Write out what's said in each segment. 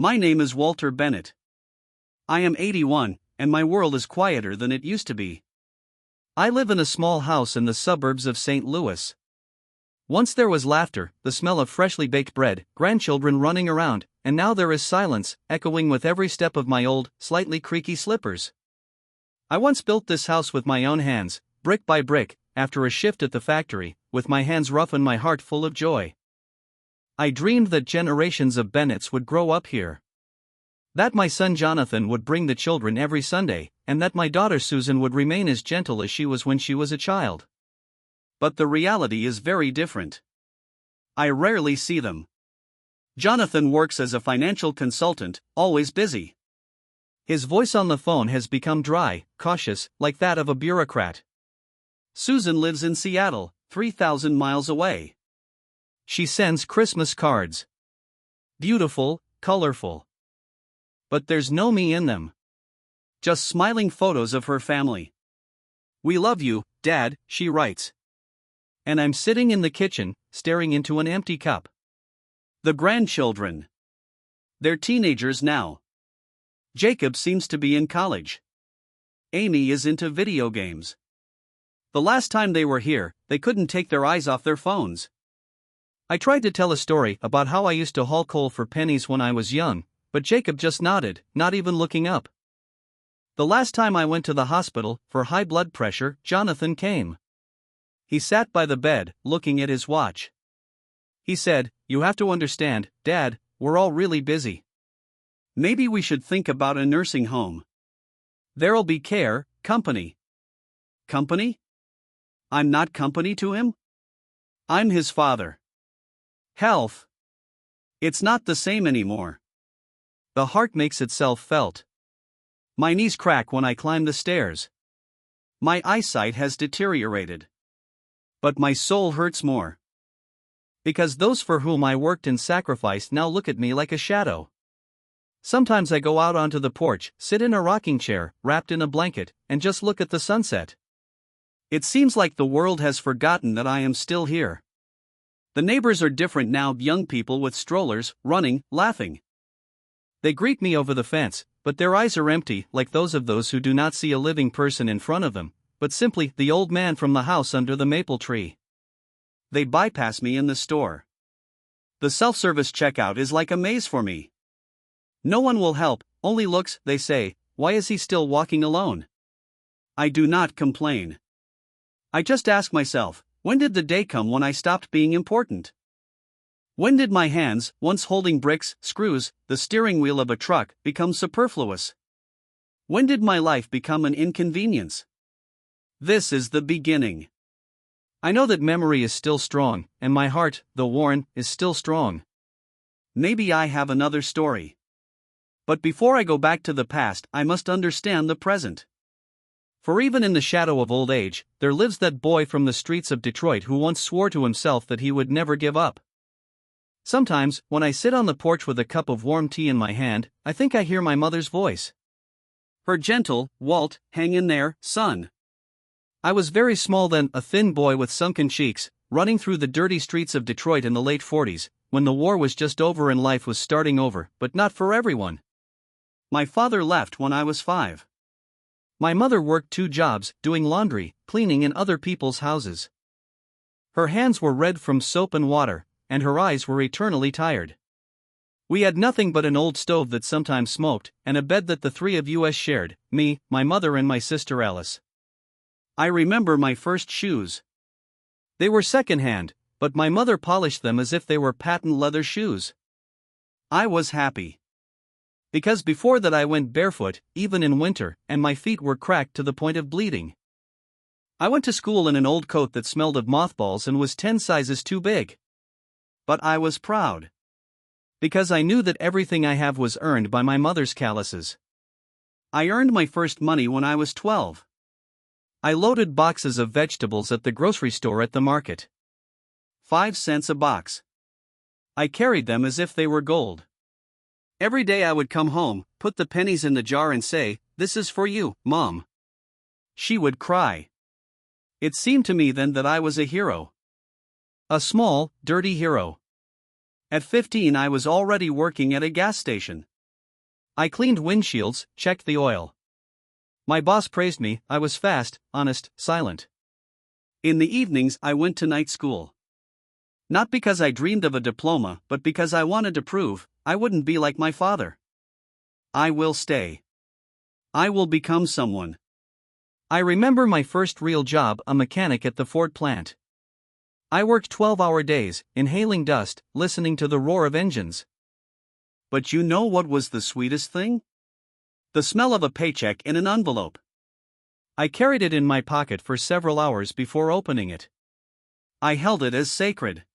My name is Walter Bennett. I am 81, and my world is quieter than it used to be. I live in a small house in the suburbs of St. Louis. Once there was laughter, the smell of freshly baked bread, grandchildren running around, and now there is silence, echoing with every step of my old, slightly creaky slippers. I once built this house with my own hands, brick by brick, after a shift at the factory, with my hands rough and my heart full of joy. I dreamed that generations of Bennetts would grow up here. That my son Jonathan would bring the children every Sunday, and that my daughter Susan would remain as gentle as she was when she was a child. But the reality is very different. I rarely see them. Jonathan works as a financial consultant, always busy. His voice on the phone has become dry, cautious, like that of a bureaucrat. Susan lives in Seattle, 3,000 miles away. She sends Christmas cards. Beautiful, colorful. But there's no me in them. Just smiling photos of her family. "We love you, Dad," she writes. And I'm sitting in the kitchen, staring into an empty cup. The grandchildren. They're teenagers now. Jacob seems to be in college. Amy is into video games. The last time they were here, they couldn't take their eyes off their phones. I tried to tell a story about how I used to haul coal for pennies when I was young, but Jacob just nodded, not even looking up. The last time I went to the hospital for high blood pressure, Jonathan came. He sat by the bed, looking at his watch. He said, "You have to understand, Dad, we're all really busy. Maybe we should think about a nursing home. There'll be care, company." Company? I'm not company to him? I'm his father. Health. It's not the same anymore. The heart makes itself felt. My knees crack when I climb the stairs. My eyesight has deteriorated. But my soul hurts more. Because those for whom I worked and sacrificed now look at me like a shadow. Sometimes I go out onto the porch, sit in a rocking chair, wrapped in a blanket, and just look at the sunset. It seems like the world has forgotten that I am still here. The neighbors are different now, young people with strollers, running, laughing. They greet me over the fence, but their eyes are empty, like those who do not see a living person in front of them, but simply the old man from the house under the maple tree. They bypass me in the store. The self-service checkout is like a maze for me. No one will help, only looks, they say, "Why is he still walking alone?" I do not complain. I just ask myself, when did the day come when I stopped being important? When did my hands, once holding bricks, screws, the steering wheel of a truck, become superfluous? When did my life become an inconvenience? This is the beginning. I know that memory is still strong, and my heart, though worn, is still strong. Maybe I have another story. But before I go back to the past, I must understand the present. For even in the shadow of old age, there lives that boy from the streets of Detroit who once swore to himself that he would never give up. Sometimes, when I sit on the porch with a cup of warm tea in my hand, I think I hear my mother's voice. Her gentle, "Walt, hang in there, son." I was very small then, a thin boy with sunken cheeks, running through the dirty streets of Detroit in the late 40s, when the war was just over and life was starting over, but not for everyone. My father left when I was 5. My mother worked 2 jobs, doing laundry, cleaning in other people's houses. Her hands were red from soap and water, and her eyes were eternally tired. We had nothing but an old stove that sometimes smoked, and a bed that the 3 of us shared, me, my mother and my sister Alice. I remember my first shoes. They were second-hand, but my mother polished them as if they were patent leather shoes. I was happy. Because before that I went barefoot, even in winter, and my feet were cracked to the point of bleeding. I went to school in an old coat that smelled of mothballs and was 10 sizes too big. But I was proud. Because I knew that everything I have was earned by my mother's calluses. I earned my first money when I was 12. I loaded boxes of vegetables at the grocery store at the market. 5 cents a box. I carried them as if they were gold. Every day I would come home, put the pennies in the jar and say, "This is for you, Mom." She would cry. It seemed to me then that I was a hero. A small, dirty hero. At 15 I was already working at a gas station. I cleaned windshields, checked the oil. My boss praised me, I was fast, honest, silent. In the evenings, I went to night school. Not because I dreamed of a diploma, but because I wanted to prove I wouldn't be like my father. I will stay. I will become someone. I remember my first real job, a mechanic at the Ford plant. I worked 12-hour days, inhaling dust, listening to the roar of engines. But you know what was the sweetest thing? The smell of a paycheck in an envelope. I carried it in my pocket for several hours before opening it. I held it as sacred.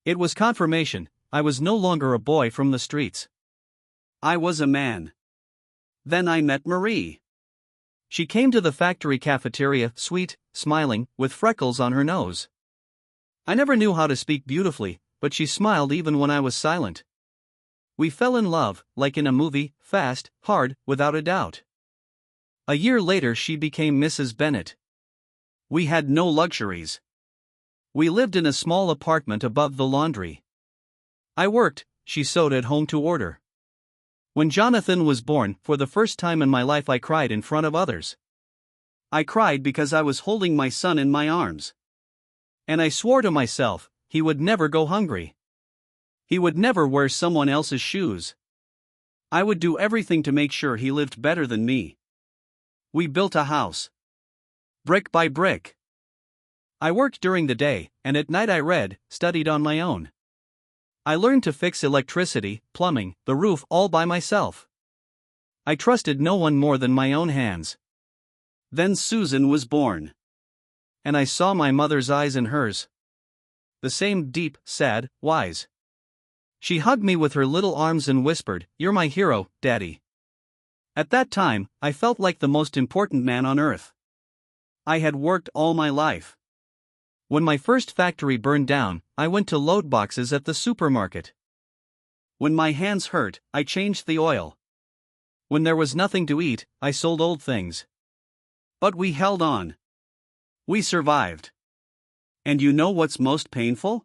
It was confirmation, I was no longer a boy from the streets. I was a man. Then I met Marie. She came to the factory cafeteria, sweet, smiling, with freckles on her nose. I never knew how to speak beautifully, but she smiled even when I was silent. We fell in love, like in a movie, fast, hard, without a doubt. A year later she became Mrs. Bennett. We had no luxuries. We lived in a small apartment above the laundry. I worked, she sewed at home to order. When Jonathan was born, for the first time in my life I cried in front of others. I cried because I was holding my son in my arms. And I swore to myself, he would never go hungry. He would never wear someone else's shoes. I would do everything to make sure he lived better than me. We built a house. Brick by brick. I worked during the day, and at night I read, studied on my own. I learned to fix electricity, plumbing, the roof all by myself. I trusted no one more than my own hands. Then Susan was born. And I saw my mother's eyes in hers. The same deep, sad, wise. She hugged me with her little arms and whispered, "You're my hero, Daddy." At that time, I felt like the most important man on earth. I had worked all my life. When my first factory burned down, I went to load boxes at the supermarket. When my hands hurt, I changed the oil. When there was nothing to eat, I sold old things. But we held on. We survived. And you know what's most painful?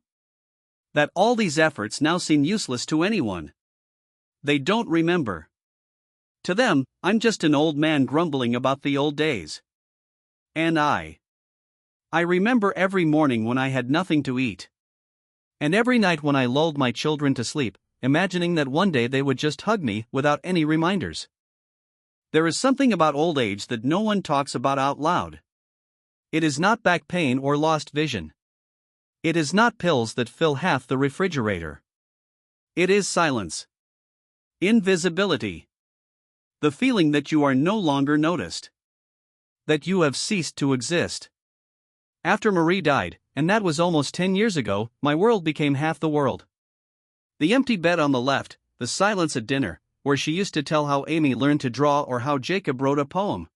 That all these efforts now seem useless to anyone. They don't remember. To them, I'm just an old man grumbling about the old days. And I remember every morning when I had nothing to eat. And every night when I lulled my children to sleep, imagining that one day they would just hug me without any reminders. There is something about old age that no one talks about out loud. It is not back pain or lost vision. It is not pills that fill half the refrigerator. It is silence. Invisibility. The feeling that you are no longer noticed. That you have ceased to exist. After Marie died, and that was almost 10 years ago, my world became half the world. The empty bed on the left, the silence at dinner, where she used to tell how Amy learned to draw or how Jacob wrote a poem.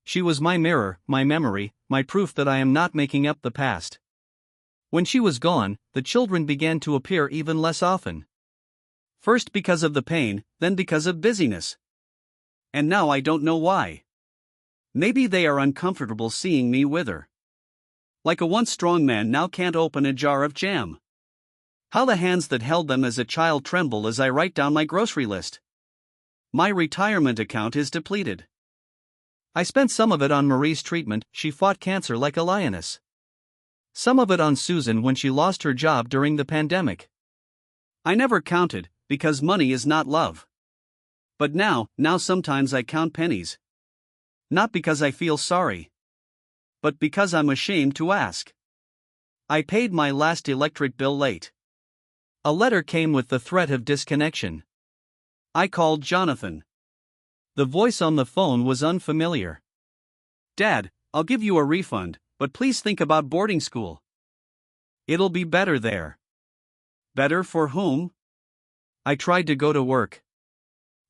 She was my mirror, my memory, my proof that I am not making up the past. When she was gone, the children began to appear even less often. First because of the pain, then because of busyness. And now I don't know why. Maybe they are uncomfortable seeing me wither. Like a once strong man now can't open a jar of jam. How the hands that held them as a child tremble as I write down my grocery list. My retirement account is depleted. I spent some of it on Marie's treatment, she fought cancer like a lioness. Some of it on Susan when she lost her job during the pandemic. I never counted, because money is not love. But now sometimes I count pennies. Not because I feel sorry. But because I'm ashamed to ask. I paid my last electric bill late. A letter came with the threat of disconnection. I called Jonathan. The voice on the phone was unfamiliar. "Dad, I'll give you a refund, but please think about boarding school. It'll be better there." Better for whom? I tried to go to work.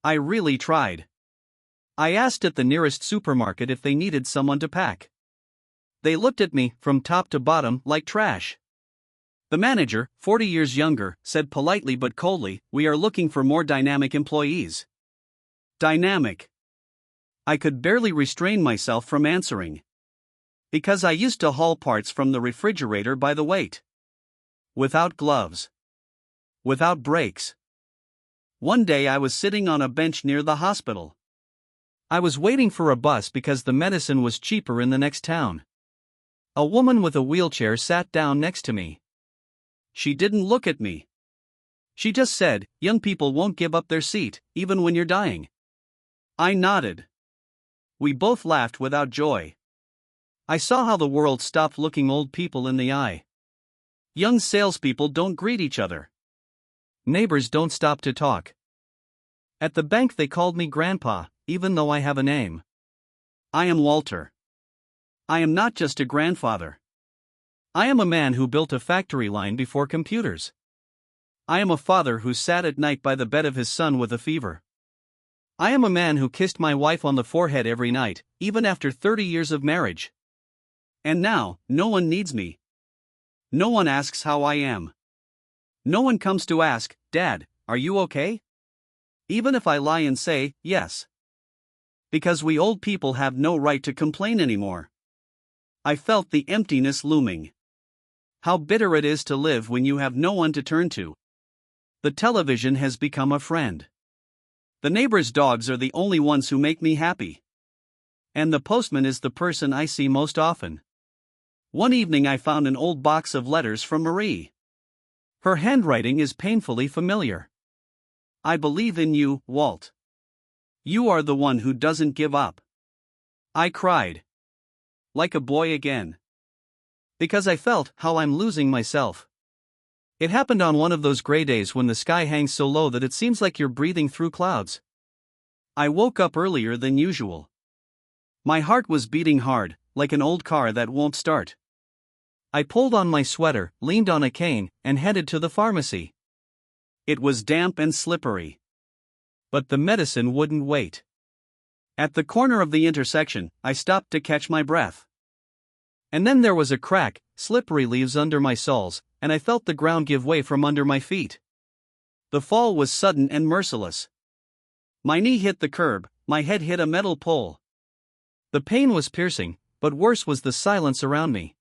I really tried. I asked at the nearest supermarket if they needed someone to pack. They looked at me, from top to bottom, like trash. The manager, 40 years younger, said politely but coldly, "We are looking for more dynamic employees." Dynamic. I could barely restrain myself from answering. Because I used to haul parts from the refrigerator by the weight. Without gloves. Without brakes. One day I was sitting on a bench near the hospital. I was waiting for a bus because the medicine was cheaper in the next town. A woman with a wheelchair sat down next to me. She didn't look at me. She just said, "Young people won't give up their seat, even when you're dying." I nodded. We both laughed without joy. I saw how the world stopped looking old people in the eye. Young salespeople don't greet each other. Neighbors don't stop to talk. At the bank they called me Grandpa, even though I have a name. I am Walter. I am not just a grandfather. I am a man who built a factory line before computers. I am a father who sat at night by the bed of his son with a fever. I am a man who kissed my wife on the forehead every night, even after 30 years of marriage. And now, no one needs me. No one asks how I am. No one comes to ask, "Dad, are you okay?" Even if I lie and say, yes. Because we old people have no right to complain anymore. I felt the emptiness looming. How bitter it is to live when you have no one to turn to. The television has become a friend. The neighbor's dogs are the only ones who make me happy. And the postman is the person I see most often. One evening I found an old box of letters from Marie. Her handwriting is painfully familiar. "I believe in you, Walt. You are the one who doesn't give up." I cried. Like a boy again. Because I felt how I'm losing myself. It happened on one of those gray days when the sky hangs so low that it seems like you're breathing through clouds. I woke up earlier than usual. My heart was beating hard, like an old car that won't start. I pulled on my sweater, leaned on a cane, and headed to the pharmacy. It was damp and slippery. But the medicine wouldn't wait. At the corner of the intersection, I stopped to catch my breath. And then there was a crack, slippery leaves under my soles, and I felt the ground give way from under my feet. The fall was sudden and merciless. My knee hit the curb, my head hit a metal pole. The pain was piercing, but worse was the silence around me.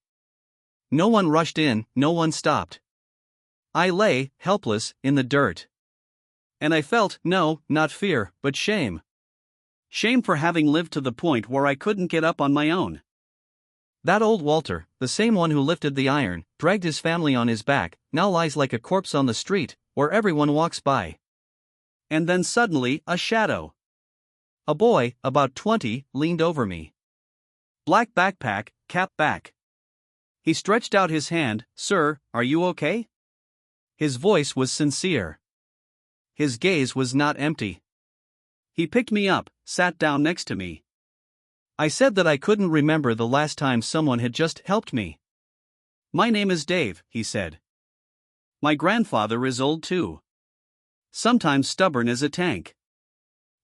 No one rushed in, no one stopped. I lay, helpless, in the dirt. And I felt, no, not fear, but shame. Shame for having lived to the point where I couldn't get up on my own. That old Walter, the same one who lifted the iron, dragged his family on his back, now lies like a corpse on the street, where everyone walks by. And then suddenly, a shadow. A boy, about 20, leaned over me. Black backpack, cap back. He stretched out his hand. "Sir, are you okay?" His voice was sincere. His gaze was not empty. He picked me up, sat down next to me. I said that I couldn't remember the last time someone had just helped me. "My name is Dave," he said. "My grandfather is old too. Sometimes stubborn as a tank.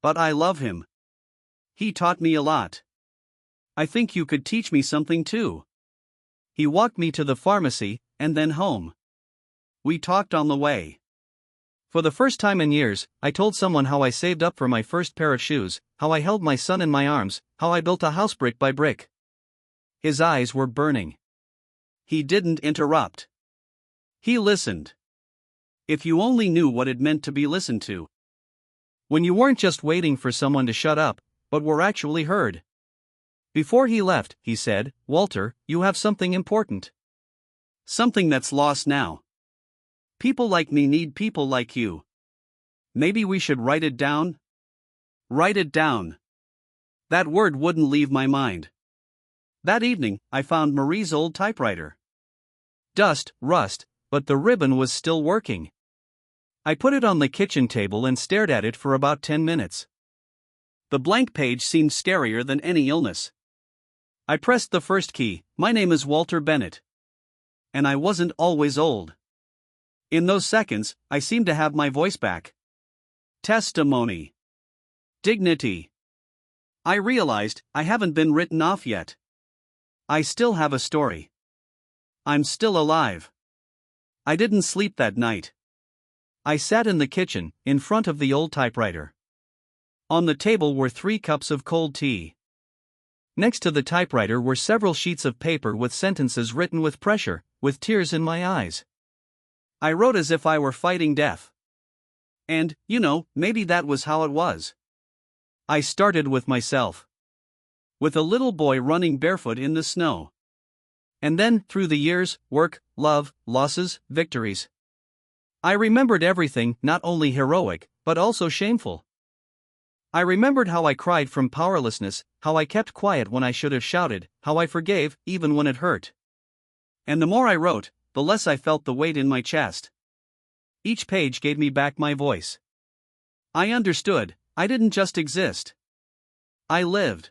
But I love him. He taught me a lot. I think you could teach me something too." He walked me to the pharmacy, and then home. We talked on the way. For the first time in years, I told someone how I saved up for my first pair of shoes, how I held my son in my arms, how I built a house brick by brick. His eyes were burning. He didn't interrupt. He listened. If you only knew what it meant to be listened to. When you weren't just waiting for someone to shut up, but were actually heard. Before he left, he said, "Walter, you have something important. Something that's lost now. People like me need people like you. Maybe we should write it down?" Write it down. That word wouldn't leave my mind. That evening, I found Marie's old typewriter. Dust, rust, but the ribbon was still working. I put it on the kitchen table and stared at it for about 10 minutes. The blank page seemed scarier than any illness. I pressed the first key. "My name is Walter Bennett. And I wasn't always old." In those seconds, I seemed to have my voice back. Testimony. Dignity. I realized I haven't been written off yet. I still have a story. I'm still alive. I didn't sleep that night. I sat in the kitchen, in front of the old typewriter. On the table were 3 cups of cold tea. Next to the typewriter were several sheets of paper with sentences written with pressure, with tears in my eyes. I wrote as if I were fighting death. And, maybe that was how it was. I started with myself. With a little boy running barefoot in the snow. And then, through the years, work, love, losses, victories. I remembered everything, not only heroic, but also shameful. I remembered how I cried from powerlessness, how I kept quiet when I should have shouted, how I forgave, even when it hurt. And the more I wrote, the less I felt the weight in my chest. Each page gave me back my voice. I understood, I didn't just exist. I lived.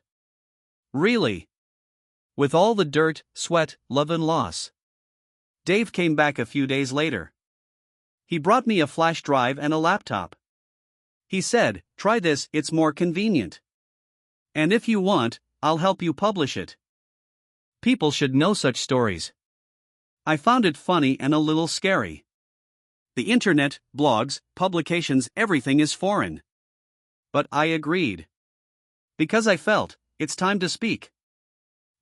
Really. With all the dirt, sweat, love and loss. Dave came back a few days later. He brought me a flash drive and a laptop. He said, "Try this, it's more convenient. And if you want, I'll help you publish it." People should know such stories. I found it funny and a little scary. The internet, blogs, publications, everything is foreign. But I agreed. Because I felt, it's time to speak.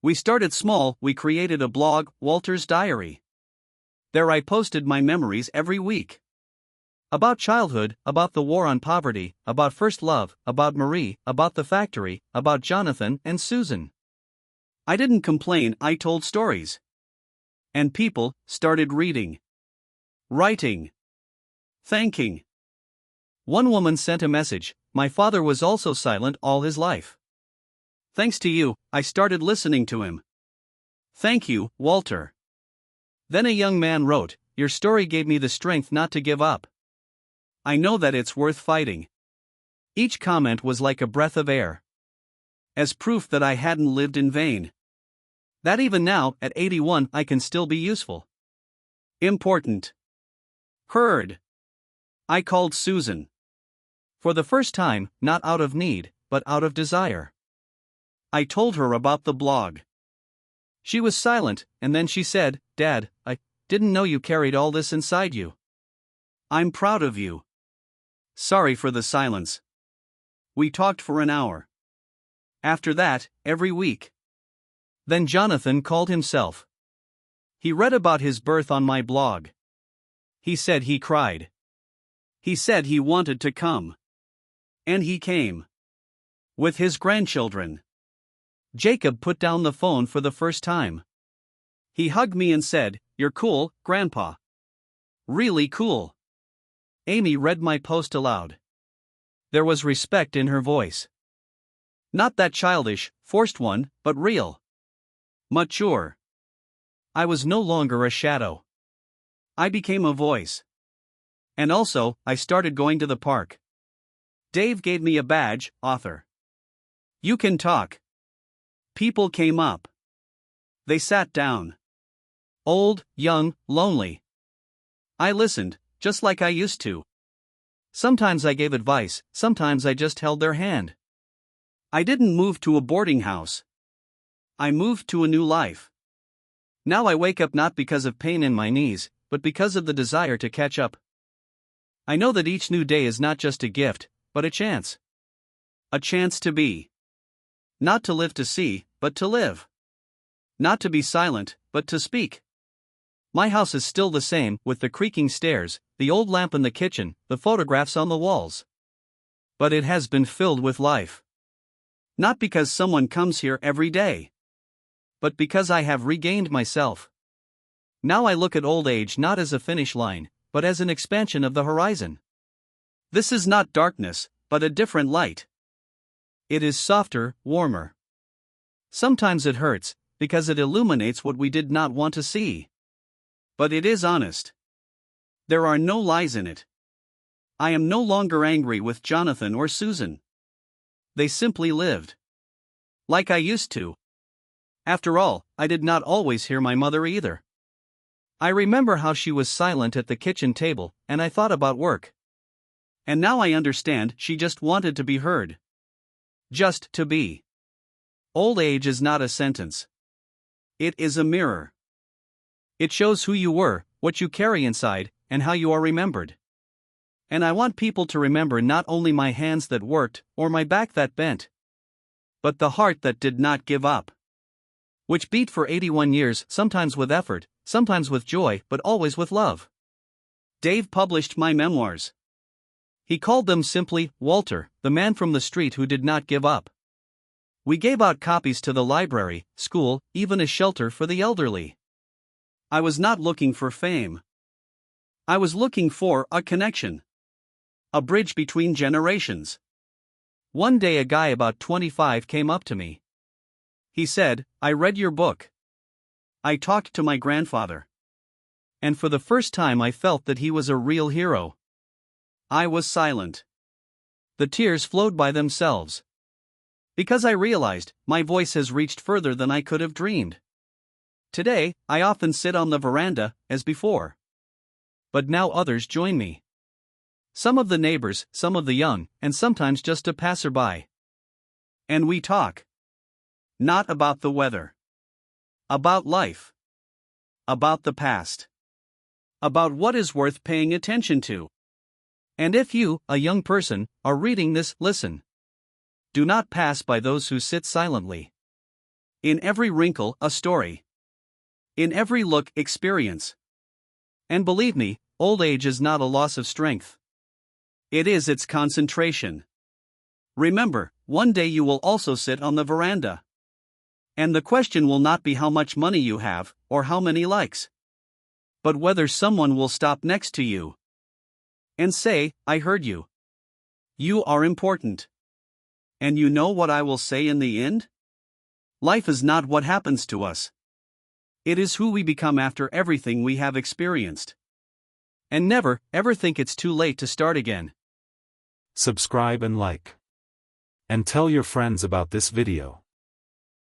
We started small, we created a blog, Walter's Diary. There I posted my memories every week. About childhood, about the war on poverty, about first love, about Marie, about the factory, about Jonathan and Susan. I didn't complain, I told stories. And people started reading. Writing. Thanking. One woman sent a message, "My father was also silent all his life. Thanks to you, I started listening to him. Thank you, Walter." Then a young man wrote, "Your story gave me the strength not to give up. I know that it's worth fighting." Each comment was like a breath of air. As proof that I hadn't lived in vain. That even now, at 81, I can still be useful. Important. Heard. I called Susan. For the first time, not out of need, but out of desire. I told her about the blog. She was silent, and then she said, "Dad, I didn't know you carried all this inside you. I'm proud of you." Sorry for the silence. We talked for an hour. After that, every week. Then Jonathan called himself. He read about his birth on my blog. He said he cried. He said he wanted to come. And he came. With his grandchildren. Jacob put down the phone for the first time. He hugged me and said, "You're cool, Grandpa. Really cool." Amy read my post aloud. There was respect in her voice. Not that childish, forced one, but real. Mature. I was no longer a shadow. I became a voice. And also, I started going to the park. Dave gave me a badge, author. You can talk. People came up. They sat down. Old, young, lonely. I listened, just like I used to. Sometimes I gave advice, sometimes I just held their hand. I didn't move to a boarding house. I moved to a new life. Now I wake up not because of pain in my knees, but because of the desire to catch up. I know that each new day is not just a gift, but a chance. A chance to be. Not to live to see, but to live. Not to be silent, but to speak. My house is still the same, with the creaking stairs, the old lamp in the kitchen, the photographs on the walls. But it has been filled with life. Not because someone comes here every day. But because I have regained myself. Now I look at old age not as a finish line, but as an expansion of the horizon. This is not darkness, but a different light. It is softer, warmer. Sometimes it hurts, because it illuminates what we did not want to see. But it is honest. There are no lies in it. I am no longer angry with Jonathan or Susan. They simply lived. Like I used to. After all, I did not always hear my mother either. I remember how she was silent at the kitchen table, and I thought about work. And now I understand, she just wanted to be heard. Just to be. Old age is not a sentence. It is a mirror. It shows who you were, what you carry inside, and how you are remembered. And I want people to remember not only my hands that worked, or my back that bent, but the heart that did not give up. Which beat for 81 years, sometimes with effort, sometimes with joy, but always with love. Dave published my memoirs. He called them simply Walter, the man from the street who did not give up. We gave out copies to the library, school, even a shelter for the elderly. I was not looking for fame. I was looking for a connection. A bridge between generations. One day a guy about 25 came up to me. He said, "I read your book. I talked to my grandfather. And for the first time I felt that he was a real hero." I was silent. The tears flowed by themselves. Because I realized, my voice has reached further than I could have dreamed. Today, I often sit on the veranda, as before. But now others join me. Some of the neighbors, some of the young, and sometimes just a passerby. And we talk. Not about the weather. About life. About the past. About what is worth paying attention to. And if you, a young person, are reading this, listen. Do not pass by those who sit silently. In every wrinkle, a story. In every look, experience. And believe me, old age is not a loss of strength. It is its concentration. Remember, one day you will also sit on the veranda. And the question will not be how much money you have, or how many likes. But whether someone will stop next to you and say, "I heard you. You are important." And you know what I will say in the end? Life is not what happens to us. It is who we become after everything we have experienced. And never, ever think it's too late to start again. Subscribe and like. And tell your friends about this video.